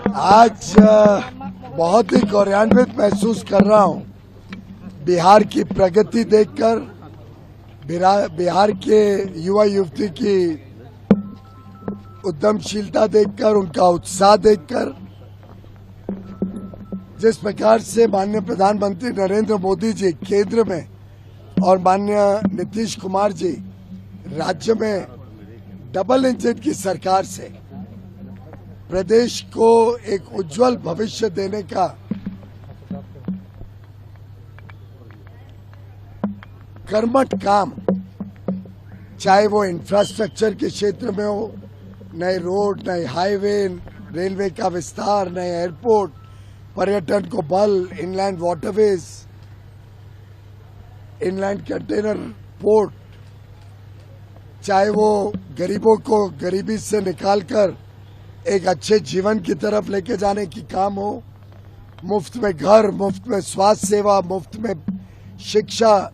आज बहुत ही गौरवान्वित महसूस कर रहा हूं बिहार की प्रगति देखकर, बिहार के युवा युवती की उद्यमशीलता देखकर, उनका उत्साह देखकर। जिस प्रकार से माननीय प्रधानमंत्री नरेंद्र मोदी जी केंद्र में और माननीय नीतीश कुमार जी राज्य में डबल इंजन की सरकार से प्रदेश को एक उज्जवल भविष्य देने का कर्मठ काम, चाहे वो इंफ्रास्ट्रक्चर के क्षेत्र में हो, नए रोड, नए हाईवे, रेलवे का विस्तार, नए एयरपोर्ट, पर्यटन को बल, inland waterways, inland container port, चाहे वो गरीबों को गरीबी से निकालकर एक अच्छे जीवन की तरफ लेके जाने की काम हो, मुफ्त में घर, मुफ्त में स्वास्थ्य सेवा, मुफ्त में शिक्षा,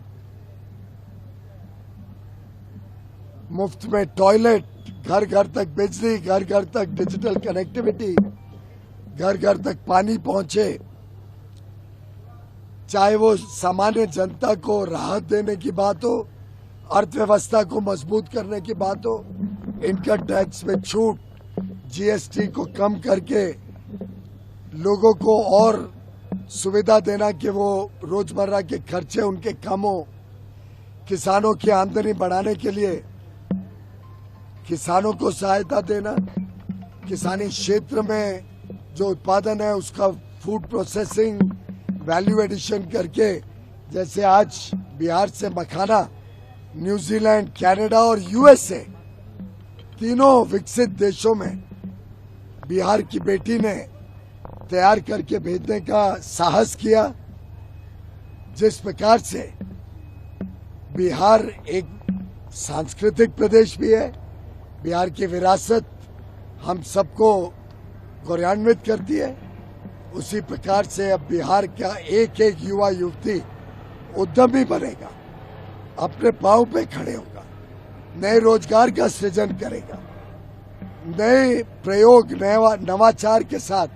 मुफ्त में टॉयलेट, घर घर तक बिजली, घर घर तक डिजिटल कनेक्टिविटी, घर घर तक पानी पहुंचे, चाहे वो सामान्य जनता को राहत देने की बात हो, अर्थव्यवस्था को मजबूत करने की बात हो, इनकम टैक्स में छूट, जीएसटी को कम करके लोगों को और सुविधा देना कि वो रोजमर्रा के खर्चे उनके कम हो, किसानों की आमदनी बढ़ाने के लिए किसानों को सहायता देना, किसानी क्षेत्र में जो उत्पादन है उसका फूड प्रोसेसिंग, वैल्यू एडिशन करके, जैसे आज बिहार से मखाना न्यूजीलैंड, कनाडा और यूएसए तीनों विकसित देशों में बिहार की बेटी ने तैयार करके भेजने का साहस किया। जिस प्रकार से बिहार एक सांस्कृतिक प्रदेश भी है, बिहार की विरासत हम सबको गौरवान्वित करती है, उसी प्रकार से अब बिहार का एक एक युवा युवती उद्यमी बनेगा, अपने पांव पे खड़े होगा, नए रोजगार का सृजन करेगा, नए प्रयोग, नवाचार के साथ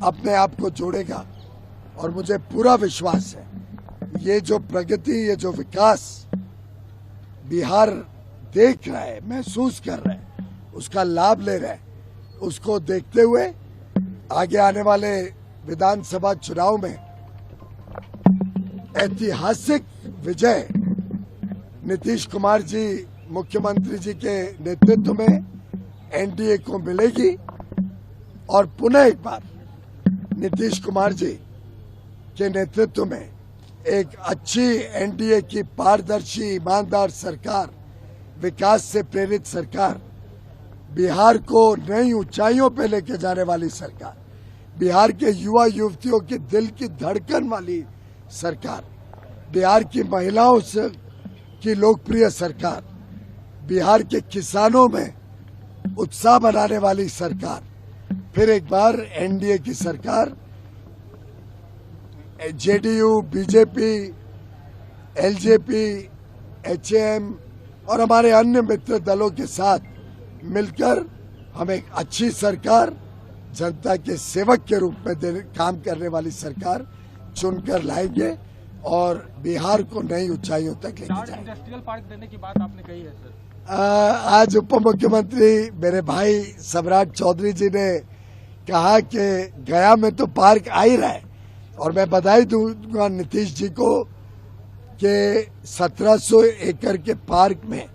अपने आप को जोड़ेगा। और मुझे पूरा विश्वास है ये जो प्रगति, ये जो विकास बिहार देख रहा है, महसूस कर रहा है, उसका लाभ ले रहा है, उसको देखते हुए आगे आने वाले विधानसभा चुनाव में ऐतिहासिक विजय नीतीश कुमार जी मुख्यमंत्री जी के नेतृत्व में एनडीए को मिलेगी और पुनः एक बार नीतीश कुमार जी के नेतृत्व में एक अच्छी एनडीए की पारदर्शी, ईमानदार सरकार, विकास से प्रेरित सरकार, बिहार को नई ऊंचाइयों पे लेके जाने वाली सरकार, बिहार के युवा युवतियों के दिल की धड़कन वाली सरकार, बिहार की महिलाओं से की लोकप्रिय सरकार, बिहार के किसानों में उत्साह बनाने वाली सरकार, फिर एक बार एनडीए की सरकार, जेडीयू, बीजेपी, एलजेपी, एचएम और हमारे अन्य मित्र दलों के साथ मिलकर हम एक अच्छी सरकार, जनता के सेवक के रूप में काम करने वाली सरकार चुनकर लाएंगे और बिहार को नई ऊंचाइयों तक लेके जाएंगे। इंडस्ट्रियल पार्क देने की बात आपने कही है सर। आज उप मुख्यमंत्री मेरे भाई सम्राट चौधरी जी ने कहा कि गया में तो पार्क आ ही रहा है, और मैं बधाई दूंगा नीतीश जी को कि 1700 एकड़ के पार्क में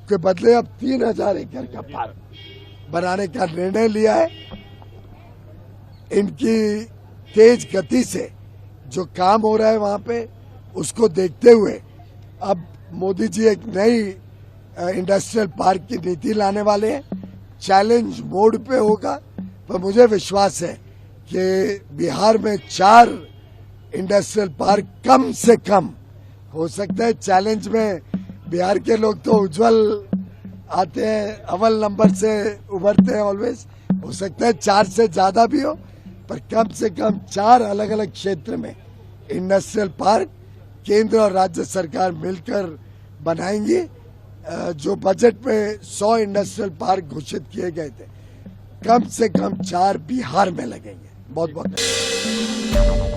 के बदले अब 3000 एकड़ का पार्क बनाने का निर्णय लिया है। इनकी तेज गति से जो काम हो रहा है वहां पे, उसको देखते हुए अब मोदी जी एक नई इंडस्ट्रियल पार्क की नीति लाने वाले हैं। चैलेंज मोड पे होगा, पर मुझे विश्वास है कि बिहार में 4 इंडस्ट्रियल पार्क कम से कम हो सकता है। चैलेंज में बिहार के लोग तो उज्जवल आते हैं, अव्वल नंबर से उभरते हैं ऑलवेज। हो सकता है 4 से ज्यादा भी हो, पर कम से कम 4 अलग अलग क्षेत्र में इंडस्ट्रियल पार्क केंद्र और राज्य सरकार मिलकर बनाएंगी। जो बजट में 100 इंडस्ट्रियल पार्क घोषित किए गए थे, कम से कम 4 बिहार में लगेंगे। बहुत बहुत धन्यवाद।